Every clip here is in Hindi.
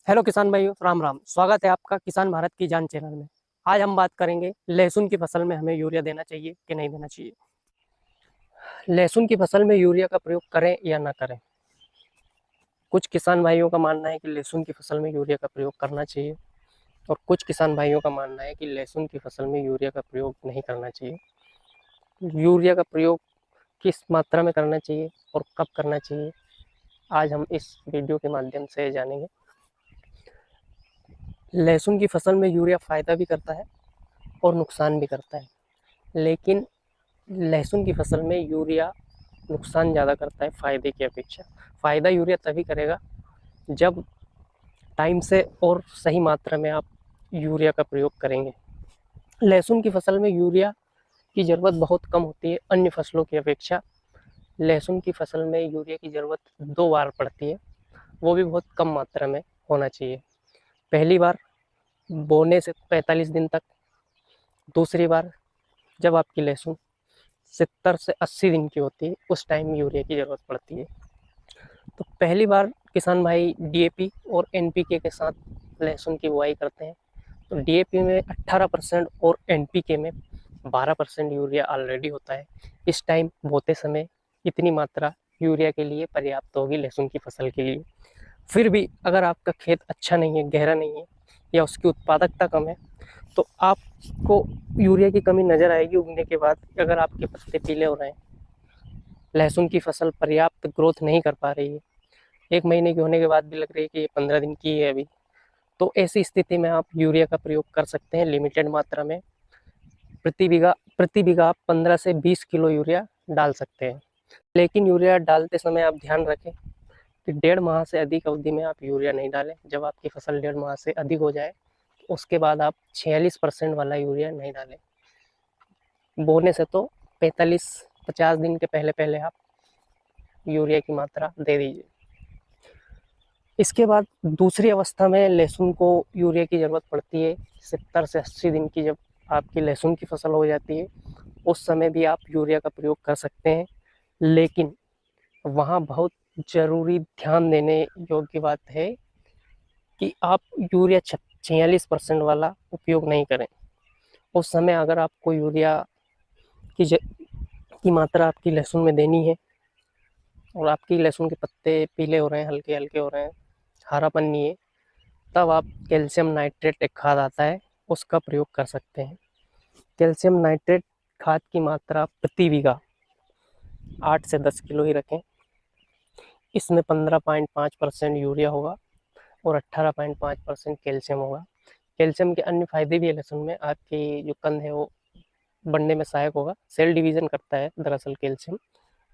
हेलो किसान भाइयों, राम राम। स्वागत है आपका किसान भारत की जान चैनल में। आज हम बात करेंगे लहसुन की फसल में हमें यूरिया देना चाहिए कि नहीं देना चाहिए। लहसुन की फसल में यूरिया का प्रयोग करें या ना करें। कुछ किसान भाइयों का मानना है कि लहसुन की फसल में यूरिया का प्रयोग करना चाहिए और कुछ किसान भाइयों का मानना है कि लहसुन की फसल में यूरिया का प्रयोग नहीं करना चाहिए। यूरिया का प्रयोग किस मात्रा में करना चाहिए और कब करना चाहिए, आज हम इस वीडियो के माध्यम से जानेंगे। लहसुन की फसल में यूरिया फ़ायदा भी करता है और नुकसान भी करता है, लेकिन लहसुन की फसल में यूरिया नुकसान ज़्यादा करता है फ़ायदे की अपेक्षा। फ़ायदा यूरिया तभी करेगा जब टाइम से और सही मात्रा में आप यूरिया का प्रयोग करेंगे। लहसुन की फसल में यूरिया की ज़रूरत बहुत कम होती है अन्य फसलों की अपेक्षा। लहसुन की फसल में यूरिया की ज़रूरत 2 बार पड़ती है, वो भी बहुत कम मात्रा में होना चाहिए। पहली बार बोने से 45 दिन तक, दूसरी बार जब आपकी लहसुन 70 से 80 दिन की होती है, उस टाइम यूरिया की ज़रूरत पड़ती है। तो पहली बार किसान भाई डीएपी और एनपीके के साथ लहसुन की बुआई करते हैं। तो डीएपी में 18% और एनपीके में 12% यूरिया ऑलरेडी होता है। इस टाइम बोते समय इतनी मात्रा यूरिया के लिए पर्याप्त होगी लहसुन की फसल के लिए। फिर भी अगर आपका खेत अच्छा नहीं है, गहरा नहीं है या उसकी उत्पादकता कम है, तो आपको यूरिया की कमी नज़र आएगी उगने के बाद। अगर आपके पत्ते पीले हो रहे हैं, लहसुन की फसल पर्याप्त ग्रोथ नहीं कर पा रही है, 1 महीने की होने के बाद भी लग रही है कि ये 15 दिन की है अभी, तो ऐसी स्थिति में आप यूरिया का प्रयोग कर सकते हैं लिमिटेड मात्रा में। प्रति बीघा आप 15 से 20 किलो यूरिया डाल सकते हैं। लेकिन यूरिया डालते समय आप ध्यान रखें कि 1.5 माह से अधिक अवधि में आप यूरिया नहीं डालें। जब आपकी फसल 1.5 माह से अधिक हो जाए, उसके बाद आप 46% वाला यूरिया नहीं डालें। बोने से तो 45-50 दिन के पहले पहले आप यूरिया की मात्रा दे दीजिए। इसके बाद दूसरी अवस्था में लहसुन को यूरिया की ज़रूरत पड़ती है। 70 से 80 दिन की जब आपकी लहसुन की फसल हो जाती है, उस समय भी आप यूरिया का प्रयोग कर सकते हैं। लेकिन वहाँ बहुत ज़रूरी ध्यान देने योग्य बात है कि आप यूरिया 46% वाला उपयोग नहीं करें। उस समय अगर आपको यूरिया की की मात्रा आपकी लहसुन में देनी है और आपकी लहसुन के पत्ते पीले हो रहे हैं, हल्के हल्के हो रहे हैं, हरापन नहीं है, तब आप कैल्शियम नाइट्रेट एक खाद आता है, उसका प्रयोग कर सकते हैं। कैल्शियम नाइट्रेट खाद की मात्रा प्रति बीघा 8 से 10 किलो ही रखें। इसमें 15.5% यूरिया होगा और 18.5% कैल्शियम होगा। कैल्शियम के अन्य फायदे भी है लहसुन में। आपकी जो कंद है वो बढ़ने में सहायक होगा, सेल डिवीज़न करता है दरअसल कैल्शियम,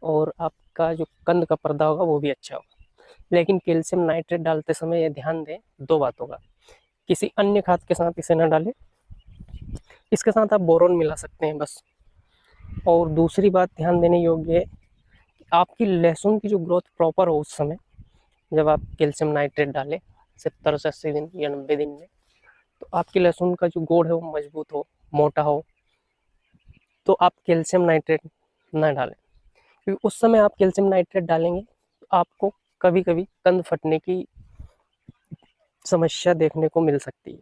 और आपका जो कंद का पर्दा होगा वो भी अच्छा होगा। लेकिन कैल्शियम नाइट्रेट डालते समय ये ध्यान दें 2 बातों का, किसी अन्य खाद के साथ इसे न डालें, इसके साथ आप बोरोन मिला सकते हैं बस। और दूसरी बात ध्यान देने योग्य है कि आपकी लहसुन की जो ग्रोथ प्रॉपर हो उस समय जब आप कैल्शियम नाइट्रेट डालें 70 से 80 दिन या 90 दिन में, तो आपकी लहसुन का जो गोड़ है वो मजबूत हो, मोटा हो, तो आप कैल्शियम नाइट्रेट ना डालें। क्योंकि उस समय आप कैल्शियम नाइट्रेट डालेंगे तो आपको कभी कभी कंद फटने की समस्या देखने को मिल सकती है।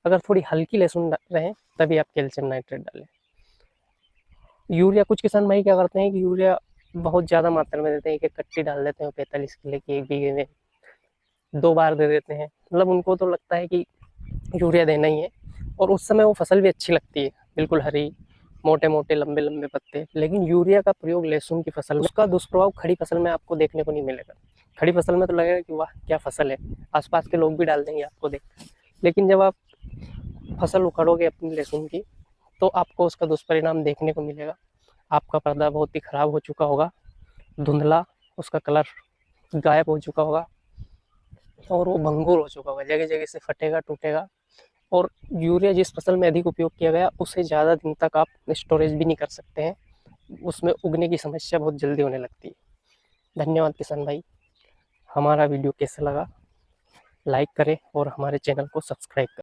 अगर थोड़ी हल्की लहसुन रहे तभी आप कैल्शियम नाइट्रेट डालें। यूरिया कुछ किसान भाई क्या करते हैं कि यूरिया बहुत ज़्यादा मात्रा में देते हैं, एक कट्टी डाल देते हैं 45 किलो की 1 बीघे में, 2 बार दे देते हैं। मतलब उनको तो लगता है कि यूरिया देना ही है, और उस समय वो फसल भी अच्छी लगती है, बिल्कुल हरी, मोटे मोटे लंबे लंबे पत्ते। लेकिन यूरिया का प्रयोग लहसुन की फसल में, उसका दुष्प्रभाव खड़ी फसल में आपको देखने को नहीं मिलेगा। खड़ी फसल में तो लगेगा कि वाह क्या फसल है, आसपास के लोग भी डाल देंगे आपको देख। लेकिन जब आप फसल उखाड़ोगे अपनी लहसुन की, तो आपको उसका दुष्परिणाम देखने को मिलेगा। आपका पर्दा बहुत ही खराब हो चुका होगा, धुंधला, उसका कलर गायब हो चुका होगा और वो भंगुर हो चुका होगा, जगह जगह से फटेगा, टूटेगा। और यूरिया जिस फसल में अधिक उपयोग किया गया उसे ज़्यादा दिन तक आप स्टोरेज भी नहीं कर सकते हैं, उसमें उगने की समस्या बहुत जल्दी होने लगती है। धन्यवाद किसान भाई। हमारा वीडियो कैसा लगा लाइक करें और हमारे चैनल को सब्सक्राइब करें।